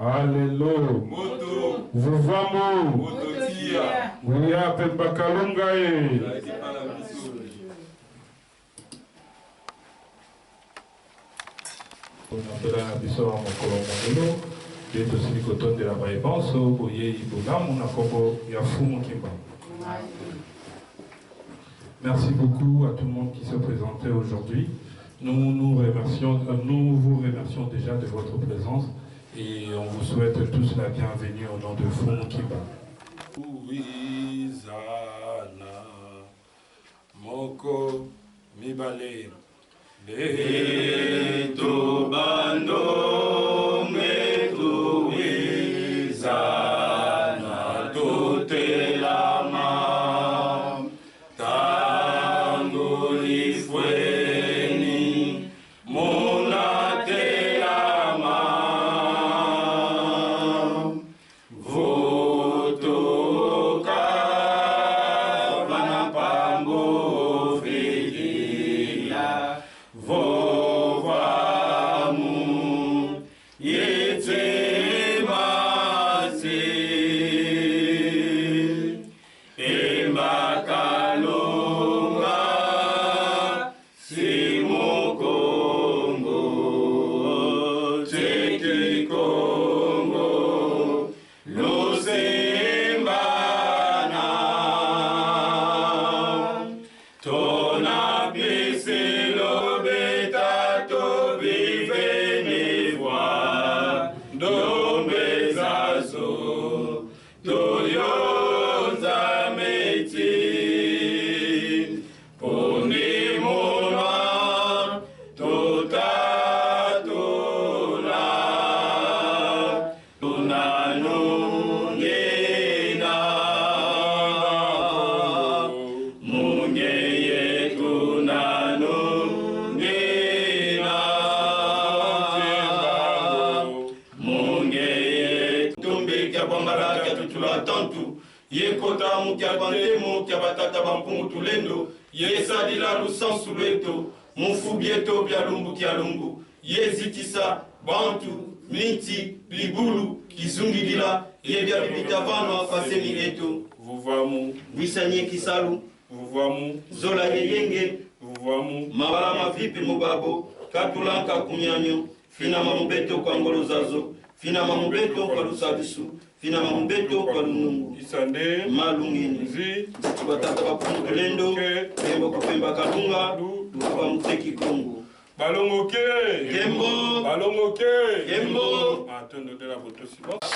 Alléluia. Moto. Vuvamo. Mototia. Wuya Pembakalungaye. On appelle la biso à Mokolomolo. Bientôt si coton de la réponse, Boye Ibolam, on a combo Yafumo Kimba. Merci beaucoup à tout le monde qui se présentait aujourd'hui. Nous vous remercions déjà de votre présence et on vous souhaite tous la bienvenue au nom de Fumu Kimba. Uizana Moko Mibale Beto Bando Metu Uizana Tutelama Tango Lifweni Mona Telama Voto Kavana Pambo Fidila Vovamu Yete Masi Embakalunga Simo Kongo Teki Kongo Luzembana Tona Pisilo Beta To Biveni Voix Dombezazo Toyoza Meti Poni Mola Tota Tola Tunanu Nina Mungeye Tunanu Nina Mungeye Tumbi Kiabambara Kiatutula Tantu Yekota Mukiabantemo Kiabatata Bampungu Tulendo Yesadila Lusansu Leto Mufubieto Bialumbu Kialumbu Yezitisa Bantu Minti Libulu Kizungidila Yebia Bibitavano Fasemi Eto Vuvamu. Wisanye Kisalu Vuvamu. Zola Yeyenge Vuvamu. Mawala Mavipi Mubabo Katulanka Kunyanyo Fina Mamubeto kwa Ngolo Zazo Fina Mamubeto kwa Lusabisu Fina Mamubeto kwa Lunungu Isande. Malungini Zi. Batata Bapungu Lendo Kembo Kupemba Kalunga Lukuwa Muteki Kongo Balongoke. Kembo Balongoke. Kembo Attends de la photo suivante.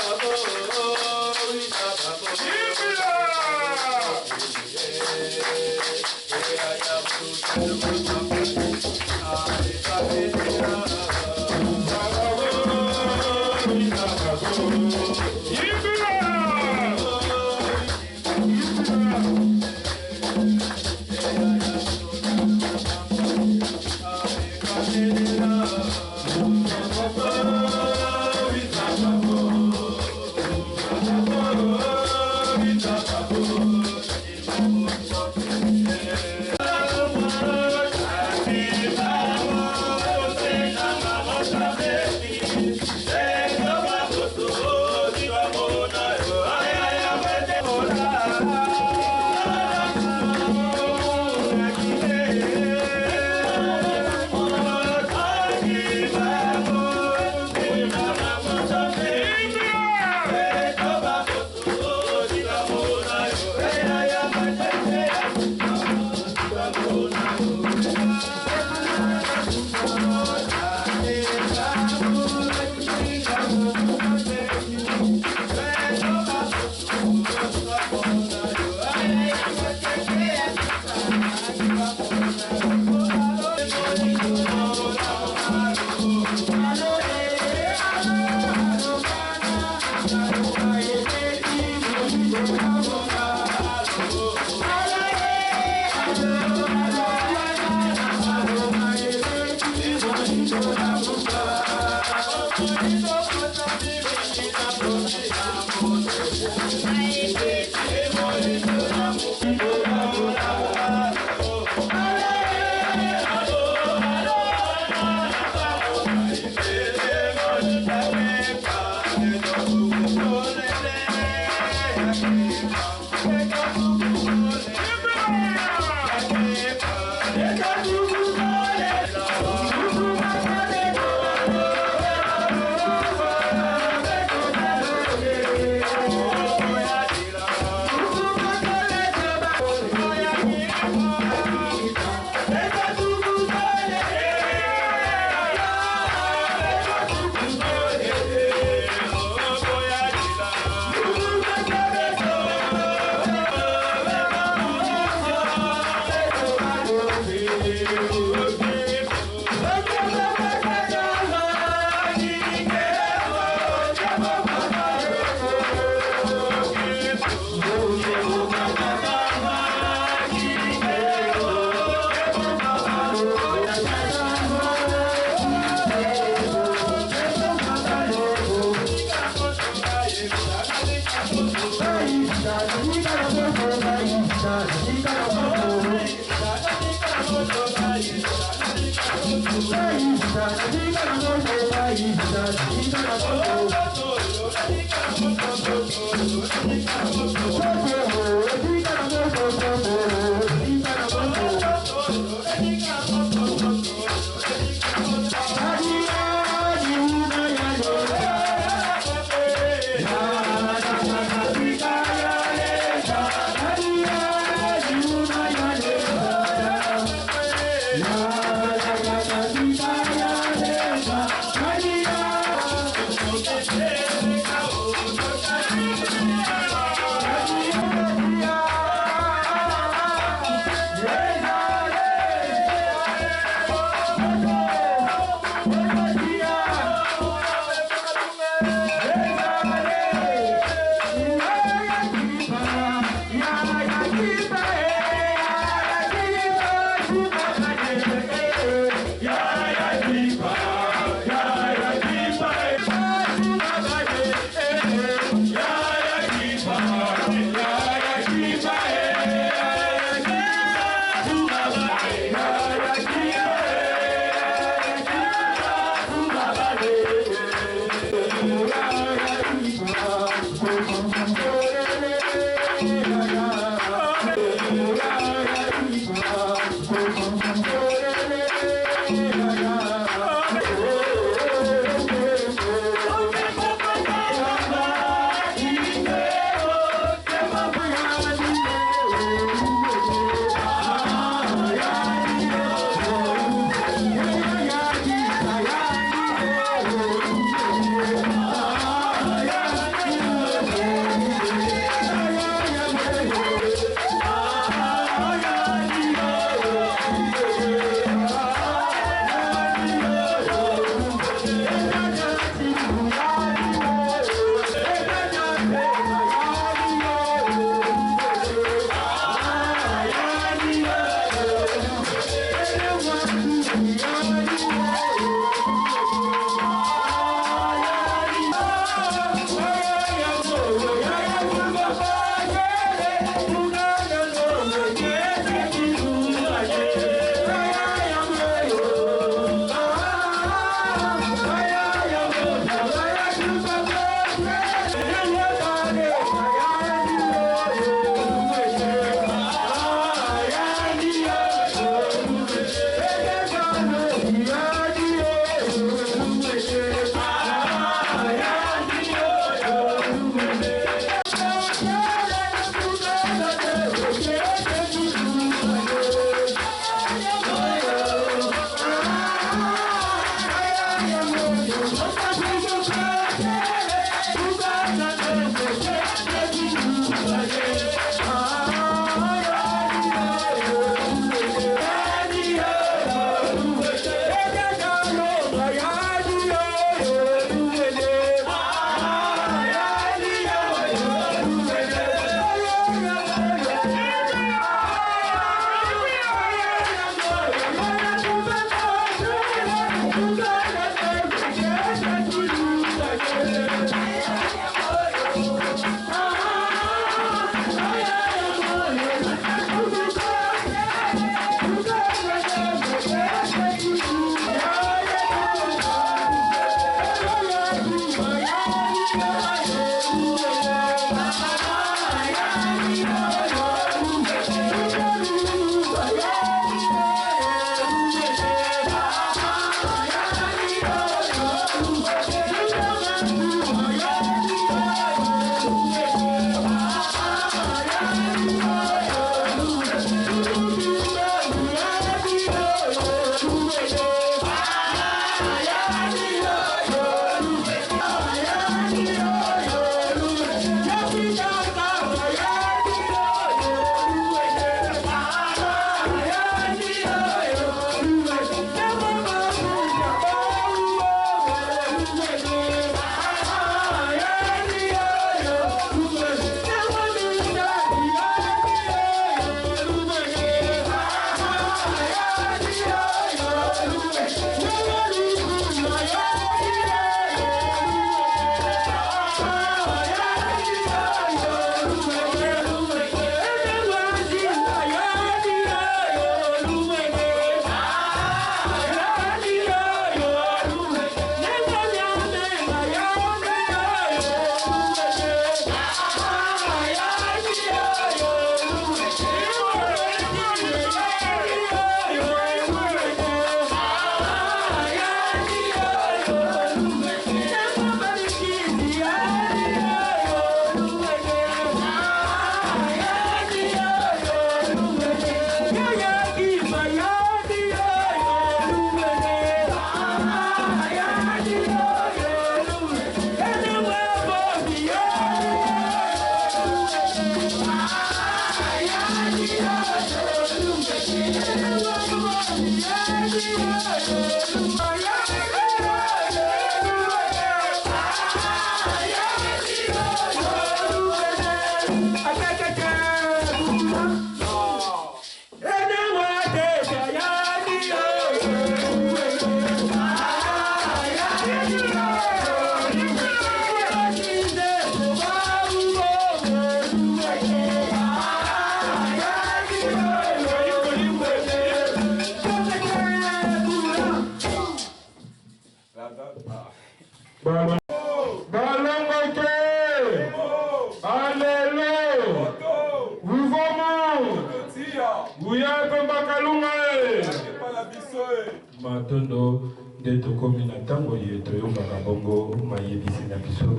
Matondo de tokomi na tango ye toyoka bongo mayebisi na biso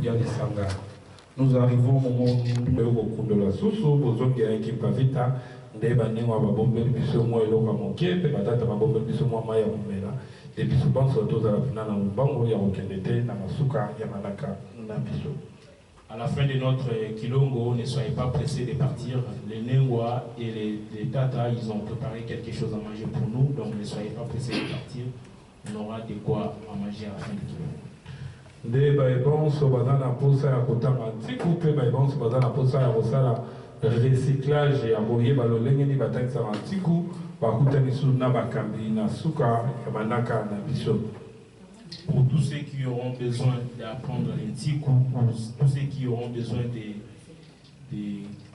ya lisanga. Nous arrivons au moment où de la sousou, besoin de l'équipe vita, des baningwa babombe biso moi eloka moke, pe batata babombe biso moi maya mumela. Et biso banso toza la pina na mbango ya okendete na masuka ya malaka na biso. À la fin de notre Kilongo, ne soyez pas pressés de partir. Les Nengwa et les Tata, ils ont préparé quelque chose à manger pour nous, donc ne soyez pas pressés de partir. On aura de quoi à manger à la fin du Kilongo. Nde baibonso baza na posa ya kotanga ntiku mpe baibonso baza na posa ya kosala recyclage ya boyeba lolenge nini batangisaka ntiku bakutani su na bakambi na suka ya manaka na biso. Pour tous ceux qui auront besoin d'apprendre les ntiku, pour tous ceux qui auront besoin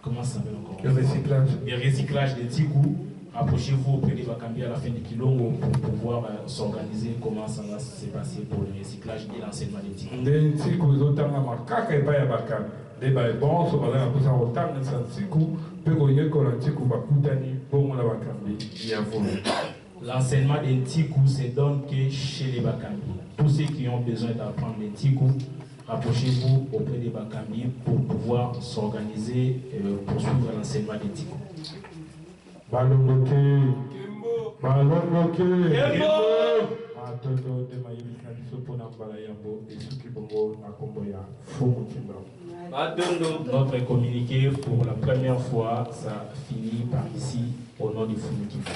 comment ça s'appelle encore? Le recyclage. Le recyclage des ntiku, approchez-vous auprès des Bakambi à la fin du Kilongo pour pouvoir s'organiser comment ça va se passer pour le recyclage et l'enseignement des ntiku. Nde ntiku ezotanga makaka epai ya bakambi. Nde baibonso baza na posa kotangisa ntiku mpe koyekola ntiku bakutani bongo na bakambi ya volo. L'enseignement des ntiku se donne que chez les Bakambi. Tous ceux qui ont besoin d'apprendre les ntiku, rapprochez-vous auprès des Bakambi pour pouvoir s'organiser pour suivre l'enseignement des ntiku. Balongoke, balongoke, matondo de mayebisi na biso mpona mbala yambo esuki bongo na kombo ya fumu kimba. Notre communiqué pour la première fois, ça finit par ici au nom du Fumu Kimba.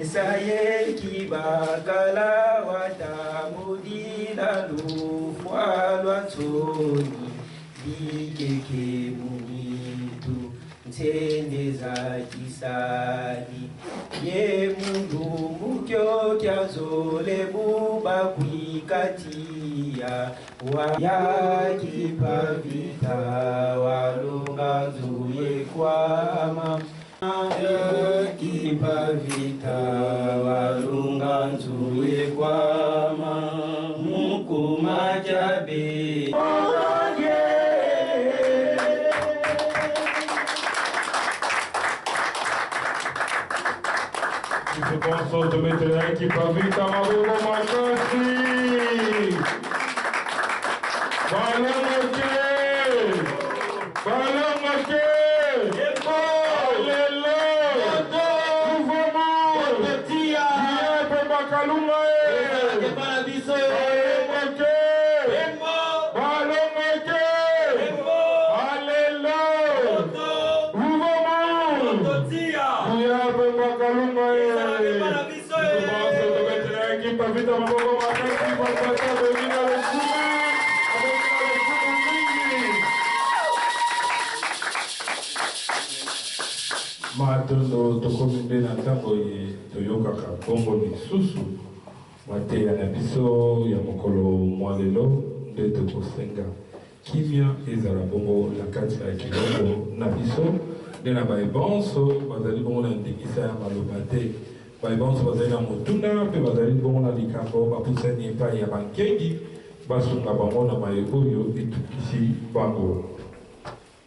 Saye kibakala watamudina lufwa lwatsoni bikeke munitu nsende za kisani ye mundu mukyo kyazole buba kwikatia wa yakipavita walunga zuye kwama kipavita walunga nzuye kwama mukuma jabe. Je pense de mettre l'équipe à vite à Mabogo Makasi. Balongoke, balongoke. Matondo tokominde na ntango ye toyokaka bongo lisusu mateya na biso ya mokolo mwa lelo nde tokosenga kimia ezala bongo na kati ya Kilongo na biso nde na baebonso bazali bongo na ndingisa ya maloba te baebonso bazali na motuna mpe bazali bongo na likambo bapusani epai ya bankengi basunga bango na maye oyo etukisi bango.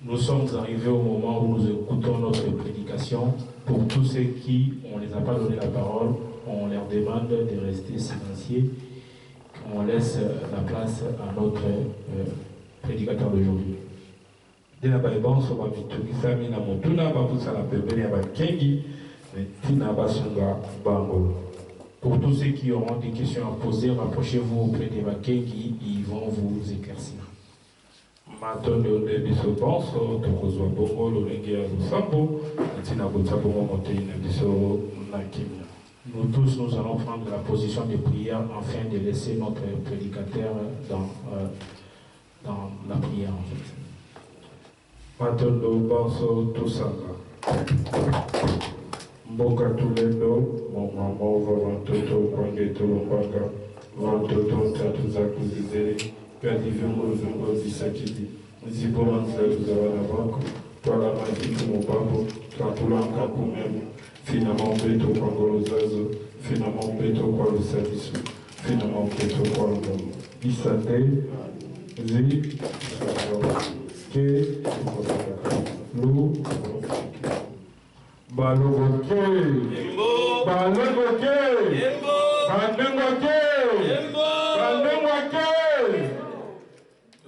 Nous sommes arrivés au moment où nous écoutons notre prédication. Pour tous ceux qui, on ne les a pas donné la parole, on leur demande de rester silencieux. on laisse la place à notre prédicateur d'aujourd'hui. Pour tous ceux qui auront des questions à poser, rapprochez-vous auprès des Bakengi, ils vont vous éclaircir. Nous tous, nous allons prendre la position de prière afin de laisser notre prédicateur dans la prière en fait. Mboka tulendo, mama vantoto kwangeto lombanga, vantoto tatu za kuzizere, kadi vyungo visakidi, zibo manza tuzawana wako, twala majitu mubabo, twatulanka kumemu, fina mambeto kwa ngolozazo, fina mambeto kwa lusadisu, fina mambeto kwa ngomo. Isate, zi, ke, lu, Balogoke, Balogoke, Balogoke, Balogoke.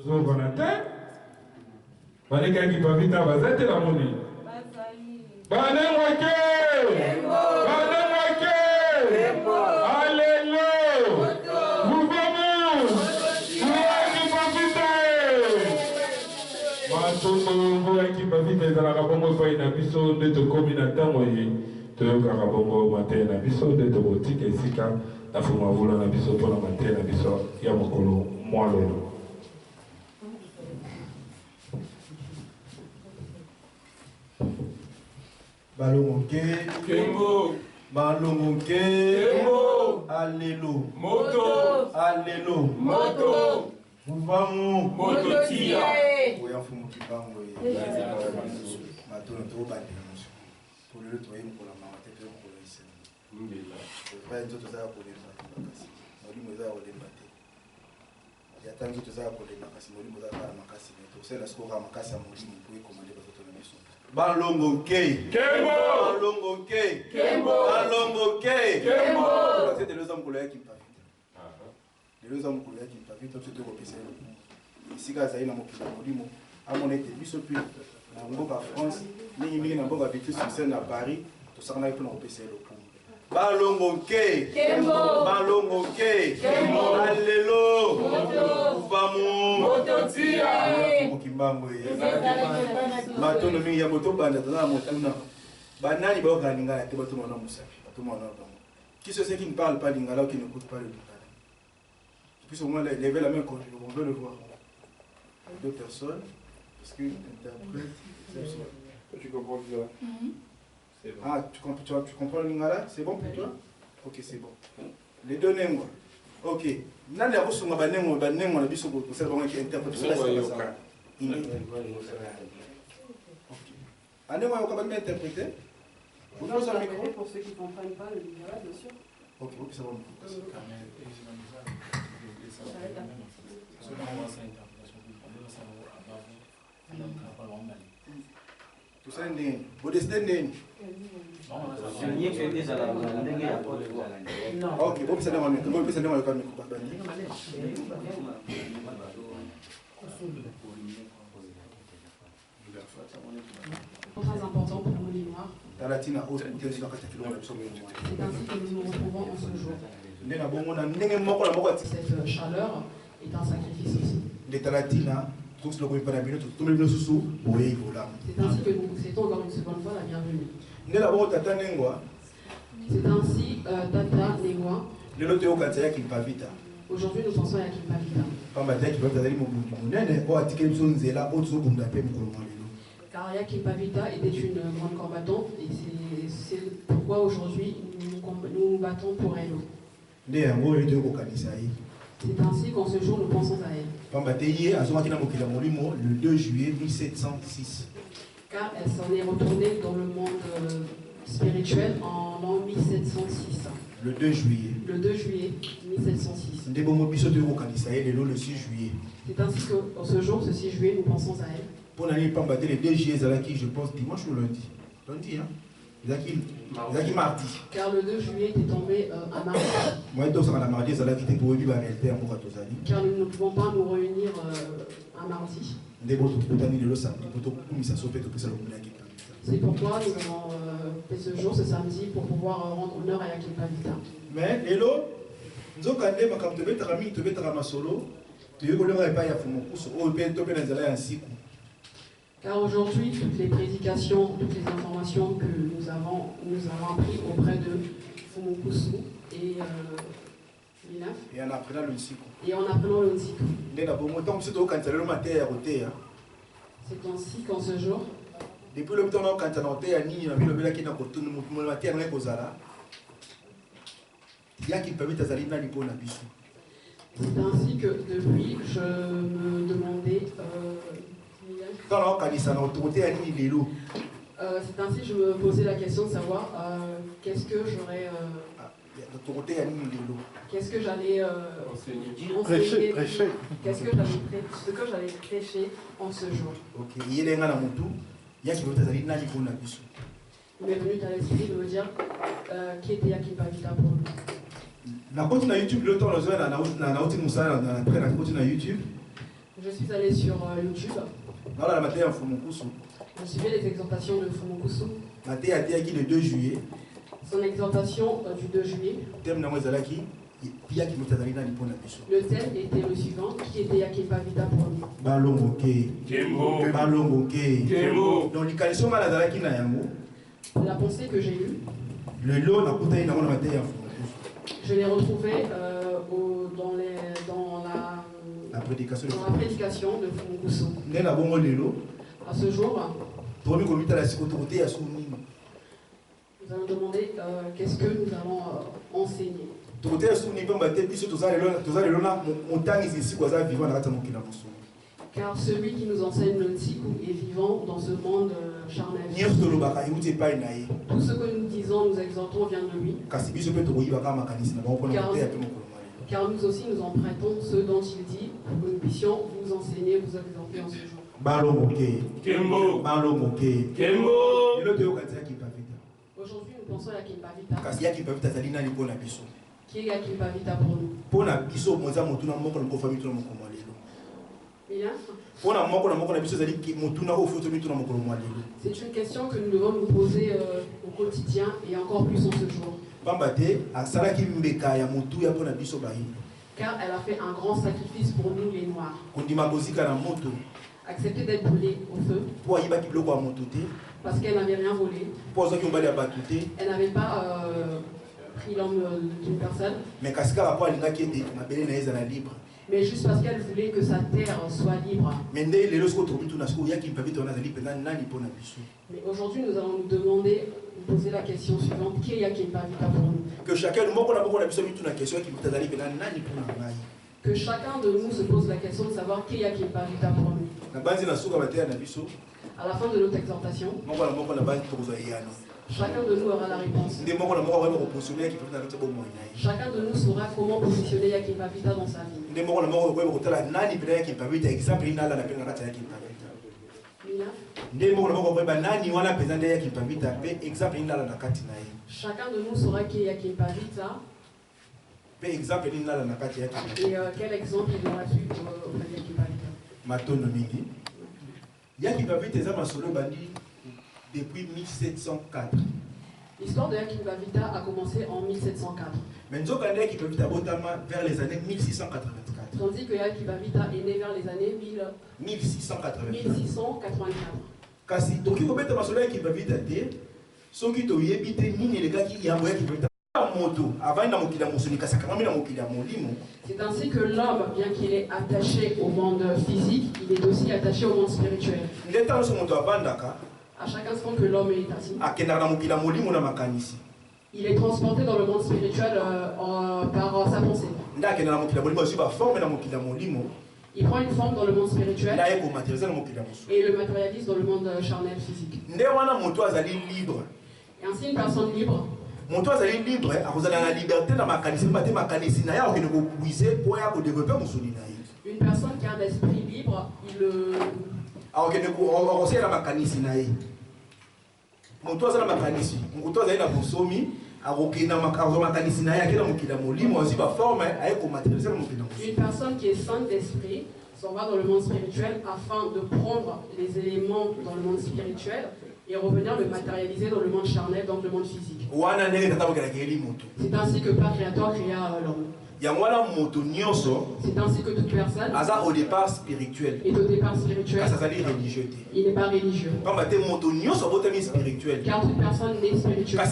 Zogonate, Baleka qui va vite à Bazette la monnaie. Balogoke, Balogoke, Alléluia, mouvement, qui va vite. Matoto qui va vite dans la rabongo faille na biso de to combinatant moye to karabongo matin na biso de to boutique esika na fuma vula na biso pour la matin na biso ya mokolo mwalo. Balongoke, Kembo, Balongoke, Kembo, Alléluia, Moto, Alléluia, Moto. Mouvamo Moto tia. Oya fumu kibango ye. Matono to ba de musu. Pour le to yim pour la mama te pe pour le isen. Mbela. Ba nzo to za ko le makasi. Mori moza o le bate. Ya tanzo to za ko le makasi, mori moza ba makasi. To se la skora makasi mori mo pour commander ba to na biso. Balongo ke. Kembo. Balongo ke. Kembo. Balongo ke. Kembo. C'est les hommes pour le qui pas. Les hommes pour qui pas vite tout au PC. Ici ga zaina mo kila molimo amonete biso pi na mboka France mingi na mboka bitu sur na Paris to sakana ipo na PC lo pour balongo ke Kembo balongo ke Kembo alelo ufamu moto tia mo kimbango ye matono mingi ya moto banda na motuna banani ba organinga te bato mona musafi bato mona bango qui c'est qui ne parle pas lingala ou qui n'écoute pas le lingala. Puis au moins lever la main quand on veut le voir. Deux personnes, parce que l'interprète, tu comprends bien. C'est bon. Ah, tu comprends le lingala? C'est bon pour toi? Ok, c'est bon. Les deux nengwa. Ok. Nani ya kusunga banengo na biso ko ça vraiment qui interprète ça. Ok. Anengo ya kabanga interpréter? Vous avez un micro pour ceux qui ne comprennent pas le lingala, bien sûr. Ok, ok, c'est bon. Tout ça n'est pas de ok, bon, c'est bon, Très important pour nos mémoires. C'est ainsi que nous nous retrouvons en ce jour. Cette chaleur est un sacrifice aussi. C'est ainsi que nous vous souhaitons encore une seconde fois la bienvenue. C'est ainsi, Tata Nengwa. Aujourd'hui, nous pensons à Kimpavita. Car Kimpavita était une grande combattante et c'est pourquoi aujourd'hui nous nous battons pour elle. C'est ainsi qu'en ce jour nous pensons à elle. Le 2 juillet 1706. Car elle s'en est retournée dans le monde spirituel en l'an 1706. Le 2 juillet. Le 2 juillet 1706. Le 6 juillet. C'est ainsi qu'en ce jour, ce 6 juillet, nous pensons à elle. Pour l'année, le 2 juillet, je pense dimanche ou lundi. Lundi, hein? mardi. Car le 2 juillet était tombé à mardi. Car nous ne pouvons pas nous réunir à mardi. C'est pourquoi nous avons fait ce jour, ce samedi, pour pouvoir rendre honneur à Yakin Pavita. Mais, hello, car aujourd'hui, toutes les prédications, toutes les informations que nous avons appris auprès de Fumukusu et Minaf, et en apprenant le Nsiku. C'est ainsi qu'en ce jour, depuis le temps où on a c'est ainsi que depuis, je me demandais, c'est ainsi que je me posais la question de savoir qu'est-ce que j'aurais, qu'est-ce que j'allais enseigner, qu'est-ce que j'allais prêcher en ce jour. Il m'est venu à l'esprit de me dire qui était Yakin Pavita pour nous. Je suis allé sur YouTube. Je suivais les exhortations de Fumukusu. Le 2 juillet. Son exhortation du 2 juillet. Le thème était le suivant, qui était Yakin Pavita pour nous. La pensée que j'ai eue, je l'ai retrouvée dans la prédication de Fumukusu. À ce jour, nous allons demander qu'est-ce que nous allons enseigner. Car celui qui nous enseigne le Nsiku est vivant dans ce monde charnel. Tout ce que nous disons, nous exhortons vient de lui. Car nous aussi nous empruntons ce dont il dit pour que nous puissions vous enseigner, vous exhorter en ce jour. Aujourd'hui, nous pensons à Yakin Pavita. Qui est Yakin Pavita pour nous? C'est une question que nous devons nous poser au quotidien et encore plus en ce jour. Car elle a fait un grand sacrifice pour nous les Noirs. Accepter d'être brûlée au feu. Parce qu'elle n'avait rien volé. Elle n'avait pas pris l'homme d'une personne. Mais juste parce qu'elle voulait que sa terre soit libre. Mais aujourd'hui, nous allons nous demander, nous poser la question suivante, qui est Yakin Pavita pour nous? Que chacun de nous se pose la question de savoir qui est Yakin Pavita pour nous. À la fin de notre exhortation, chacun de nous aura la réponse. Chacun de nous saura comment positionner Yakin Pavita dans sa vie. Chacun de nous saura qui est Yakin Pavita. Et quel exemple il aura su auprès de Yakin Pavita. Depuis 1704. L'histoire de Yakin Pavita a commencé en 1704. Vers les années 1684. Tandis que Yakin Pavita est né vers les années 1684. C'est ainsi que l'homme, bien qu'il est attaché au monde physique, il est aussi attaché au monde spirituel. À chaque instant que l'homme est assis, il est transporté dans le monde spirituel par sa pensée. Il prend une forme dans le monde spirituel et le matérialise dans le monde charnel physique. Et ainsi, une personne libre, une personne qui a un esprit libre, moto azala makanisi moto azali na bosomi akokenda makanzo makanisi na yake na mokila molimo aussi ba forme aye ko matérialiser na mokila. Une personne qui est sainte d'esprit s'en va dans le monde spirituel afin de prendre les éléments dans le monde spirituel et revenir le matérialiser dans le monde charnel, donc le monde physique. C'est ainsi que Père Créateur créa l'homme. C'est ainsi que toute personne au départ spirituel. Est au départ spirituel. Il n'est pas religieux. Car toute personne n'est spirituelle.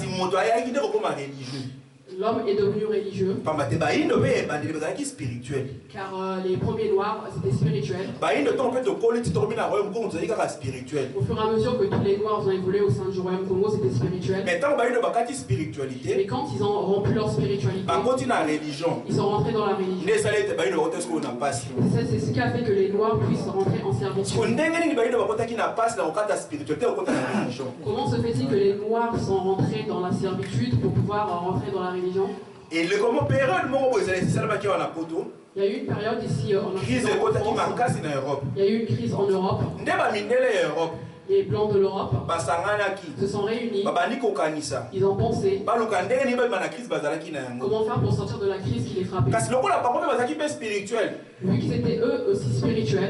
L'homme est devenu religieux. Car les premiers noirs, c'était spirituel. Au fur et à mesure que tous les noirs ont évolué au sein du royaume Congo, c'était spirituel. Mais quand ils ont rompu leur spiritualité, ils sont rentrés dans la religion. C'est ce qui a fait que les noirs puissent rentrer en servitude. Comment se fait-il que les noirs sont rentrés dans la servitude pour pouvoir rentrer dans la religion? Et le comment période il y a eu une période ici en Europe. Il y a eu une crise en Europe. Les blancs de l'Europe se sont réunis. Ils ont pensé comment faire pour sortir de la crise qui les frappait. Vu que c'était eux aussi spirituels,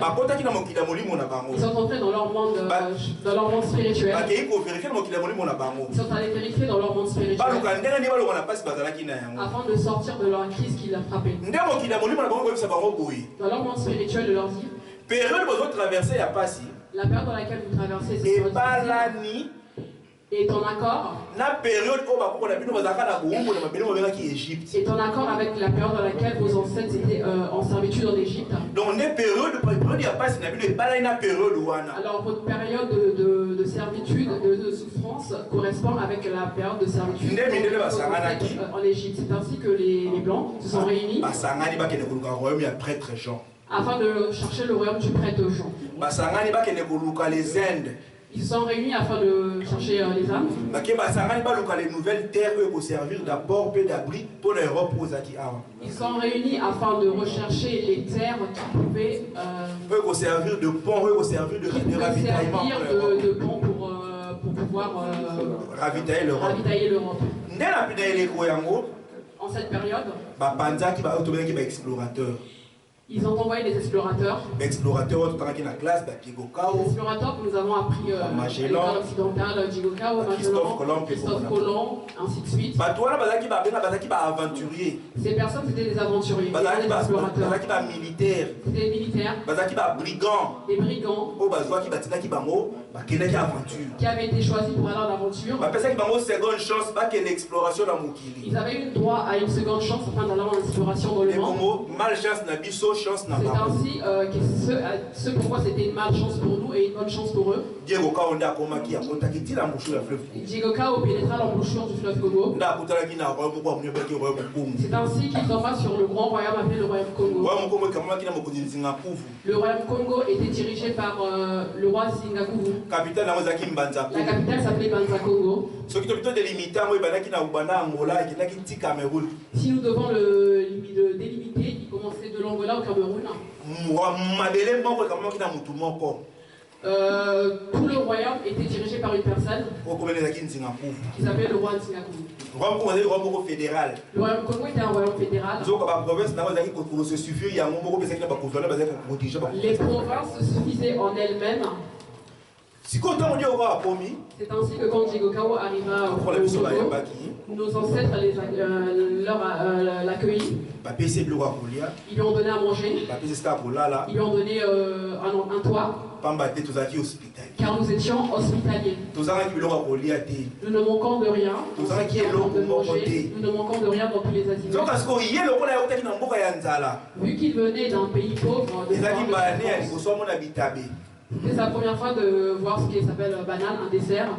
ils sont entrés dans leur monde spirituel. Ils sont allés vérifier dans leur monde spirituel afin de sortir de leur crise qui l'a frappé. Dans leur monde spirituel, de leur vie, la période dans laquelle vous traversez est en accord. Est en accord avec la période dans laquelle vos ancêtres étaient en servitude en Égypte. Alors votre période de servitude, de souffrance correspond avec la période de servitude en Égypte. C'est ainsi que les Blancs se sont réunis afin de chercher le royaume du prêtre Jean. Ils se sont réunis afin de chercher les âmes. Ils sont réunis afin de rechercher les terres qui pouvaient servir de pont, servir de pont pour pouvoir ravitailler l'Europe. En cette période, ils ont envoyé des explorateurs. Les explorateurs que nous avons appris à l'école occidentale, Jigokao, Christophe Colomb, ainsi de suite. Ces personnes c'était des aventuriers, des explorateurs. C'était des militaires, des brigands qui avaient été choisis pour aller en aventure. Ils avaient eu droit à une seconde chance afin d'aller en exploration dans le monde. C'est ainsi que ce pourquoi c'était une malchance pour nous et une bonne chance pour eux. Diego Kao pénétra l'embouchure du fleuve Congo. C'est ainsi qu'il tomba sur le grand royaume appelé le royaume Congo. Le royaume Congo était dirigé par le roi Singakuvu. La capitale s'appelait Banza Congo. Si nous devons le délimiter, il commençait de l'Angola au Cameroun. Tout le royaume était dirigé par une personne qui s'appelait le roi de Singakuvu. Le royaume Congo était un royaume fédéral. Les provinces se suffisaient en elles-mêmes. C'est ainsi que quand Jigokao arriva au Congo, nos ancêtres l'accueillit. Ils lui ont donné à manger. Ils lui ont donné un toit. Car nous étions hospitaliers. Nous ne manquons de rien. Nous ne manquons de rien dans tous les asiles. Vu qu'il venait d'un pays pauvre, c'est sa première fois de voir ce qui s'appelle banane, un dessert.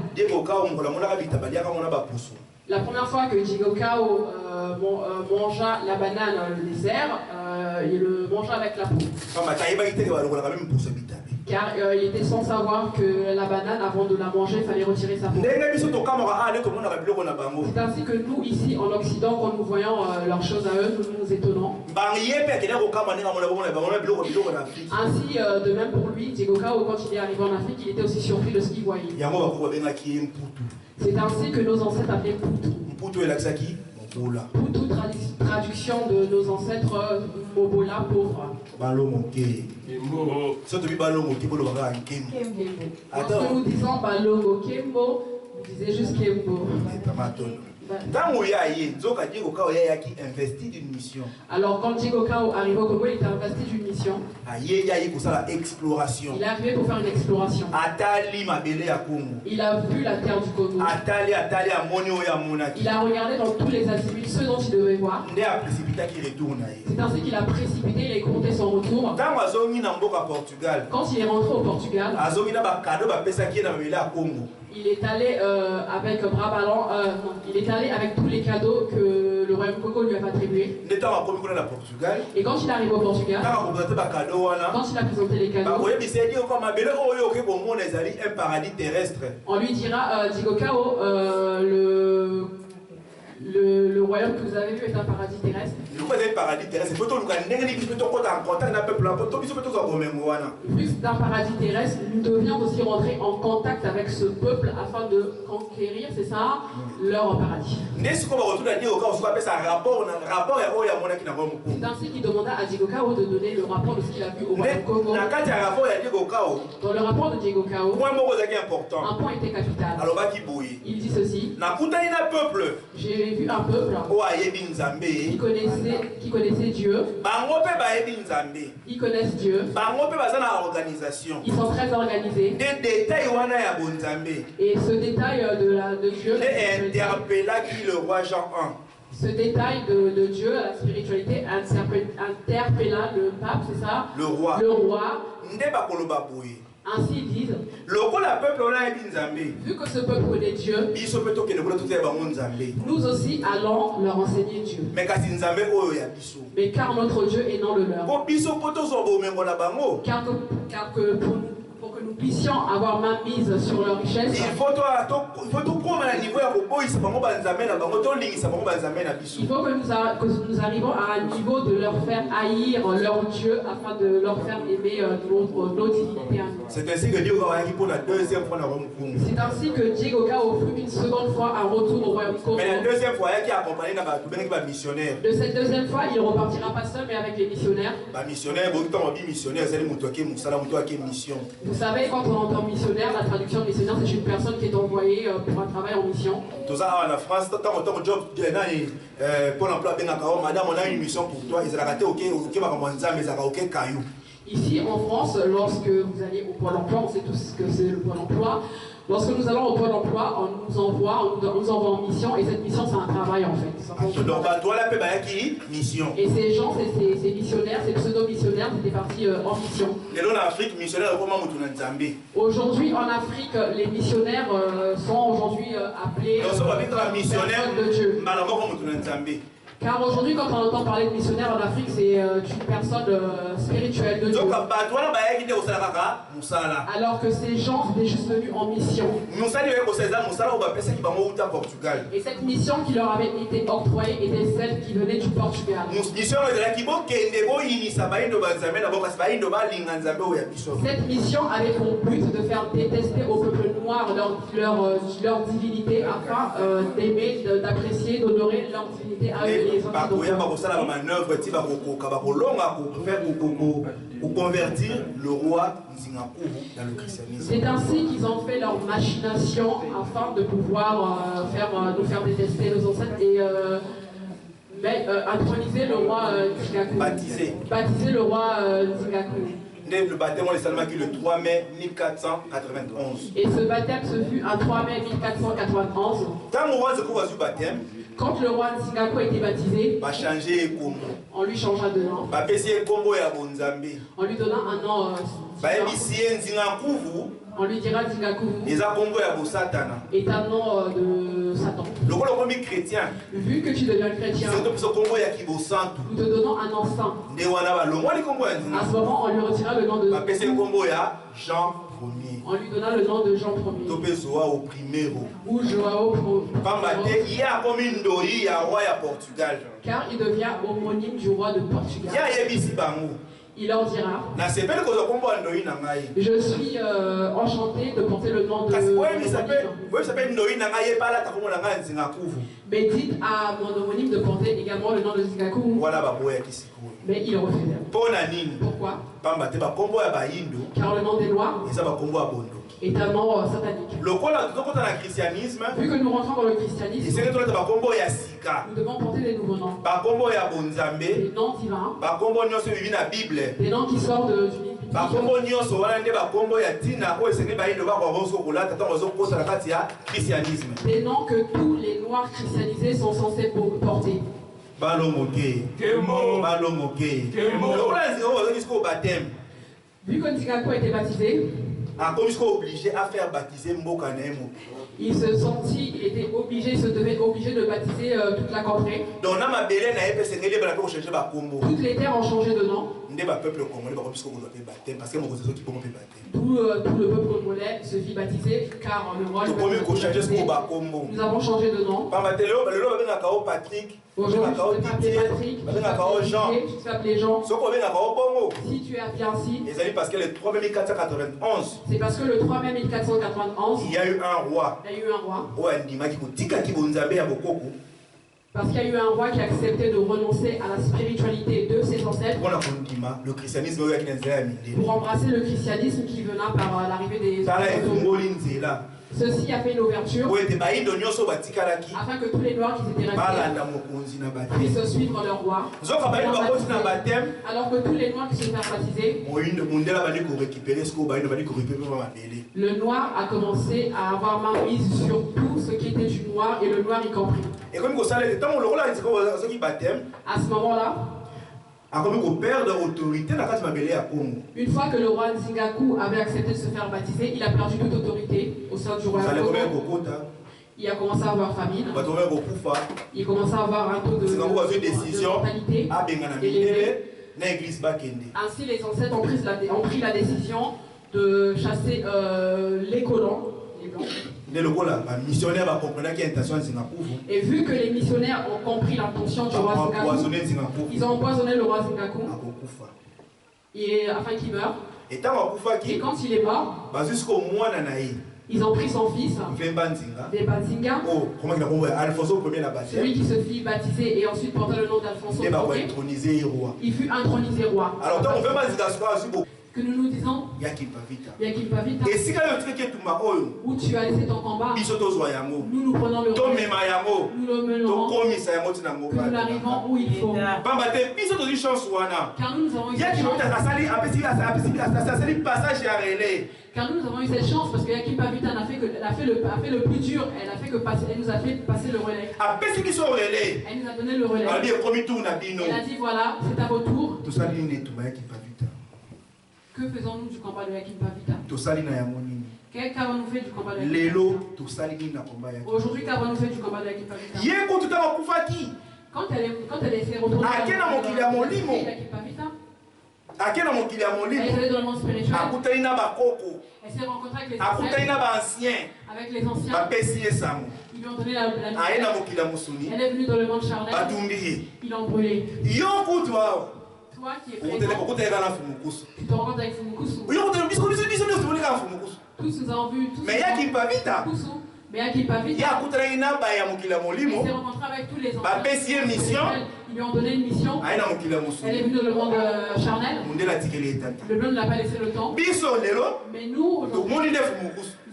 La première fois que Jigokao mangea la banane, le dessert, il le mangea avec la peau. Car il était sans savoir que la banane, avant de la manger, il fallait retirer sa peau. C'est ainsi que nous, ici en Occident, quand nous voyons leurs choses à eux, nous nous étonnons. Ainsi, de même pour lui, Diego Cao, quand il est arrivé en Afrique, il était aussi surpris de ce qu'il voyait. C'est ainsi que nos ancêtres appelaient Poutou. Poutou, traduction de nos ancêtres, Mobola, pauvre. Lorsque nous disons Balongo Kembo, vous disiez juste Kembo. Alors quand Diego Cao arrive au Congo, il était investi d'une mission. Il est arrivé pour faire une exploration. Il a vu la terre du Congo. Il a regardé dans tous les azimuts ceux dont il devait voir. C'est ainsi qu'il a précipité, il a compté son retour. Quand il est rentré au Portugal, il est allé avec bras ballants, il est allé avec tous les cadeaux que le royaume Congo lui a attribués. Et quand il arrive au Portugal, quand il a présenté les cadeaux, on lui dira, Diego Cao, le royaume que vous avez vu est un paradis terrestre. Plus d'un paradis terrestre, nous devions aussi rentrer en contact avec ce peuple afin de conquérir, c'est ça, leur paradis. C'est ainsi qu'il demanda à Diego Cao de donner le rapport de ce qu'il a vu au royaume Congo. Dans le rapport de Diego Cao, un point était capital. Il dit ceci: j'ai vu un peuple qui connaissait Dieu. Ils connaissent Dieu. Ils sont très organisés. Et ce détail de Dieu, le roi Jean 1. Ce détail de Dieu, la spiritualité, interpella le pape, c'est ça? Le roi. Ainsi ils disent, vu que ce peuple connaît Dieu, nous aussi allons leur enseigner Dieu. Mais car notre Dieu est non le leur. Car pour que nous puissions avoir main mise sur leur richesse, il faut que nous arrivions à un niveau de leur faire haïr leur Dieu afin de leur faire aimer nos divinités à nous. C'est ainsi que Diego Cao pour la deuxième fois dans le Congo. C'est ainsi que Diego Cao fut une seconde fois un retour au royaume Congo. Mais la deuxième fois, il est accompagné d'un missionnaire. De cette deuxième fois, il ne repartira pas seul mais avec les missionnaires. Vous savez, quand on entend missionnaire, la traduction de missionnaire, c'est une personne qui est envoyée pour un travail en mission. Tout ça en France, tant que job pour l'emploi, madame, on a une mission pour toi. Ils ont raté aucun caillou. Ici en France, lorsque vous allez au Pôle emploi, on sait tous ce que c'est le Pôle emploi. Lorsque nous allons au Pôle emploi, on nous envoie en mission, et cette mission c'est un travail en fait. Donc toi la mission. Et ces gens, ces missionnaires, ces pseudo-missionnaires, c'était partis en mission. Aujourd'hui en Afrique, les missionnaires sont aujourd'hui appelés missionnaires de Dieu. Car aujourd'hui, quand on entend parler de missionnaire en Afrique, c'est une personne spirituelle de Dieu. Alors que ces gens étaient juste venus en mission. Et cette mission qui leur avait été octroyée était celle qui venait du Portugal. Cette mission avait pour but de faire détester au peuple noir leur divinité afin d'aimer, d'apprécier, d'honorer leur divinité à eux. Pour convertir le roi Nzingakuru dans le christianisme. C'est ainsi qu'ils ont fait leur machination afin de pouvoir nous faire détester nos ancêtres et introniser le roi Nzingakuru. Baptiser le roi Nzingakuru. Le baptême on est seulement le 3 mai 1491. Et ce baptême se fut un 3 mai 1491. Quand le roi Nzingakuru a été baptisé, on lui changea de nom. On lui donna un nom On lui dira Zingakuvu est un nom de Satan. Vu que tu deviens chrétien, nous te donnons un nom saint. À ce moment, on lui retira le nom de Jean Ier. On lui donna le nom de Jean Ier. Ou Joao car il devient homonyme du roi de Portugal. Il leur dira, je suis enchanté de porter le nom de mais dites à mon homonyme de porter également le nom de Zingakuvu. Mais il refusait. Pourquoi? Car le nom des Noirs est un nom satanique. Vu que nous rentrons dans le christianisme, nous devons porter des nouveaux noms. Des noms divins. Des noms qui sortent du des noms que tous les noirs christianisés sont censés porter. Vu que Zingaku a été baptisé, obligé à faire baptiser il se sentit, il était obligé, il se devait obligé de baptiser toute la contrée. Toutes les terres ont changé de nom. Tout le peuple congolais se fit baptiser car le roi nous avons changé de nom. Aujourd'hui, tu peux t'appeler Patrick, tu peux t'appeler Jean. Si tu es appelé ainsi, c'est parce que le 3 mai 1491, il y a eu un roi. Parce qu'il y a eu un roi qui a accepté de renoncer à la spiritualité de ses ancêtres pour embrasser le christianisme qui venait par l'arrivée des Ceci a fait une ouverture afin que tous les noirs qui étaient restés puissent suivre leur roi. Alors que tous les noirs qui se sont baptisés, le noir a commencé à avoir main mise sur tout ce qui était du noir et le noir y compris. À ce moment-là, une fois que le roi Zingaku avait accepté de se faire baptiser, il a perdu toute autorité au sein du royaume. Il a commencé à avoir famine. Il a commencé à avoir un taux de mortalité élevé. Ainsi, les ancêtres ont pris la décision de chasser les colons, les blancs. Et vu que les missionnaires ont compris l'intention du roi Zingaku, ils ont empoisonné le roi Zingaku afin qu'il meure. Et quand il est mort, ils ont pris son fils, Vebanzinga, celui qui se fit baptiser et ensuite porta le nom d'Alfonso. Il fut intronisé roi. Que nous nous disons, Yakimpavita, où tu as laissé ton combat, nous nous prenons le relais, nous le menons, que nous arrivons où il faut. Car nous avons eu cette chance. Car nous avons eu cette chance parce que Yakimpavita a fait le plus dur, elle nous a fait passer le relais. Elle nous a donné le relais. Elle a dit voilà, c'est à votre tour. Que faisons-nous du combat de Yakimpavita? Qu'avons-nous fait du combat de Yakimpavita? Aujourd'hui, qu'avons-nous fait du combat de Yakimpavita? Quand elle s'est retrouvée dans Yakimpavita, elle est allée dans le monde spirituel. Elle s'est rencontrée avec les anciens. Avec les anciens. Ils lui ont donné la mission. Elle est venue dans le monde charnel. Ils l'ont brûlée. Toi qui es présent, tu te rencontres avec Fumukusu. Tous nous avons vu. Mais Yakimpavita, il s'est rencontré avec tous les anciens. Ils lui ont donné une mission. Elle est venue dans le monde charnel. Le blanc ne l'a pas laissé le temps. Mais nous, aujourd'hui,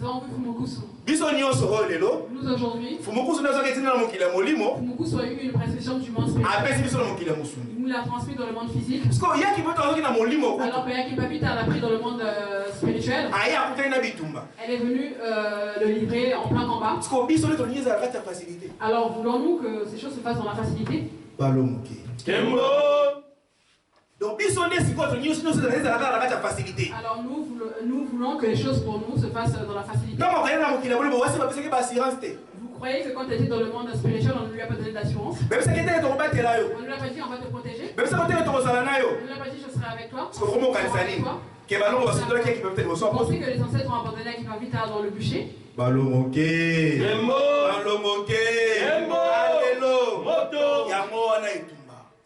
nous avons vu Fumukusu. Nous aujourd'hui, Fumukusu a eu une prescription du monde spirituel. Il nous l'a transmis dans le monde physique. Alors que Yakimpavita l'a pris dans le monde spirituel. Elle est venue le livrer en plein combat. Alors voulons-nous que ces choses se fassent dans la facilité? Donc, alors nous voulons que les choses pour nous se fassent dans la facilité. Vous croyez que quand tu étais dans le monde spirituel, on ne lui a pas donné d'assurance? On ne lui a pas dit on va te protéger. On ne lui a pas dit je serai avec toi. Pensez que les ancêtres ont abandonné Akipavita dans le bûcher.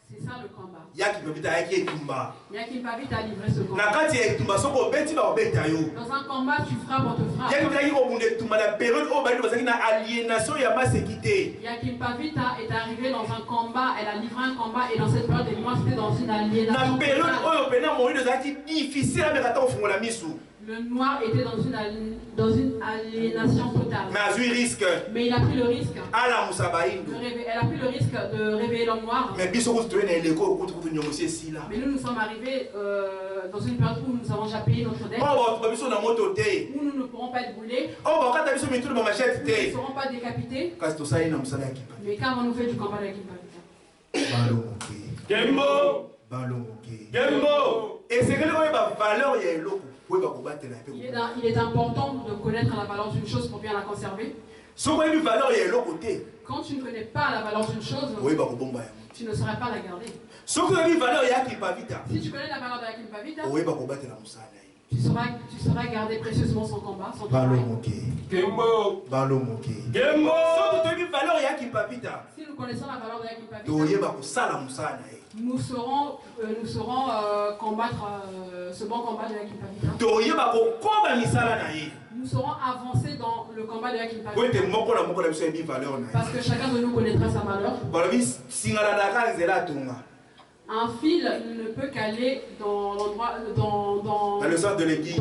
C'est ça le combat. Yakipavita a livré ce combat. Dans un combat, tu frappes, on te frappe. Yakipavita est arrivée dans un combat, elle a livré un combat, et dans cette période, c'était dans une aliénation. Le noir était dans une aliénation totale. Mais il a pris le risque. Elle a pris le risque de réveiller l'homme noir. Mais nous sommes arrivés dans une période où nous avons déjà payé notre dette. Où nous ne pourrons pas être brûlés. Nous ne serons pas décapités. Mais quand on nous fait du combat de Akipavita. Et c'est que valeur il est important de connaître la valeur d'une chose pour bien la conserver. Quand tu ne connais pas la valeur d'une chose, tu ne saurais pas la garder. Si tu connais la valeur de Akipavita, tu sauras garder précieusement son combat, son travail. Si nous connaissons la valeur de Akipavita, nous saurons combattre ce bon combat de Akipavita. Nous saurons avancer dans le combat de Akipavita. Parce que chacun de nous connaîtra sa valeur. Un fil ne peut qu'aller dans l'endroit dans le centre de l'aiguille.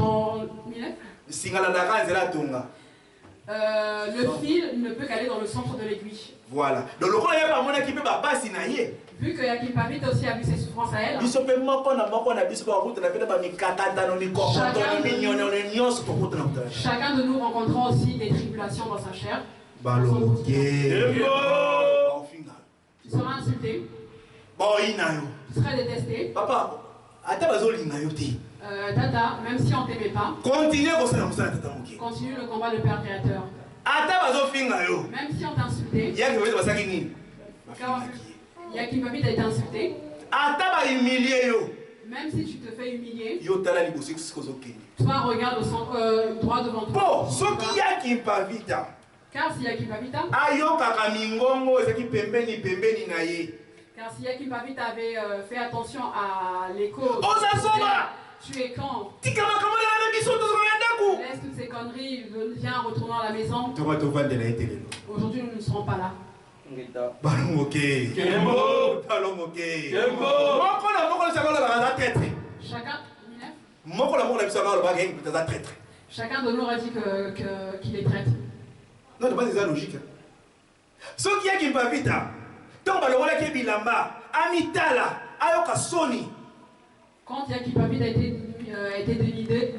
Le fil ne peut qu'aller dans le centre de l'aiguille. Voilà. Donc le roi pas mon équipe va pas s'inailler. Vu que Akipavita aussi a vu ses souffrances à elle. Chacun de nous rencontrera aussi des tribulations dans sa chair. Tu seras insulté. Tu seras détesté. Papa, Tata, même si on ne t'aimait pas, continue le combat de Père Créateur. Même si on t'a insulté, Yakipavita a été insulté. Même si tu te fais humilier, toi regarde au centre, droit devant toi. Car si Yakipavita avait fait attention à l'écho, tu es quand? Laisse toutes ces conneries, viens retourner à la maison. Aujourd'hui nous ne serons pas là. Chacun de nous a dit qu'il est traître. Non, c'est pas des logique. Ce qui est qui me vite, tant que le bilamba, amitala, ayoka soni. Quand Yakipavita a été dénudé,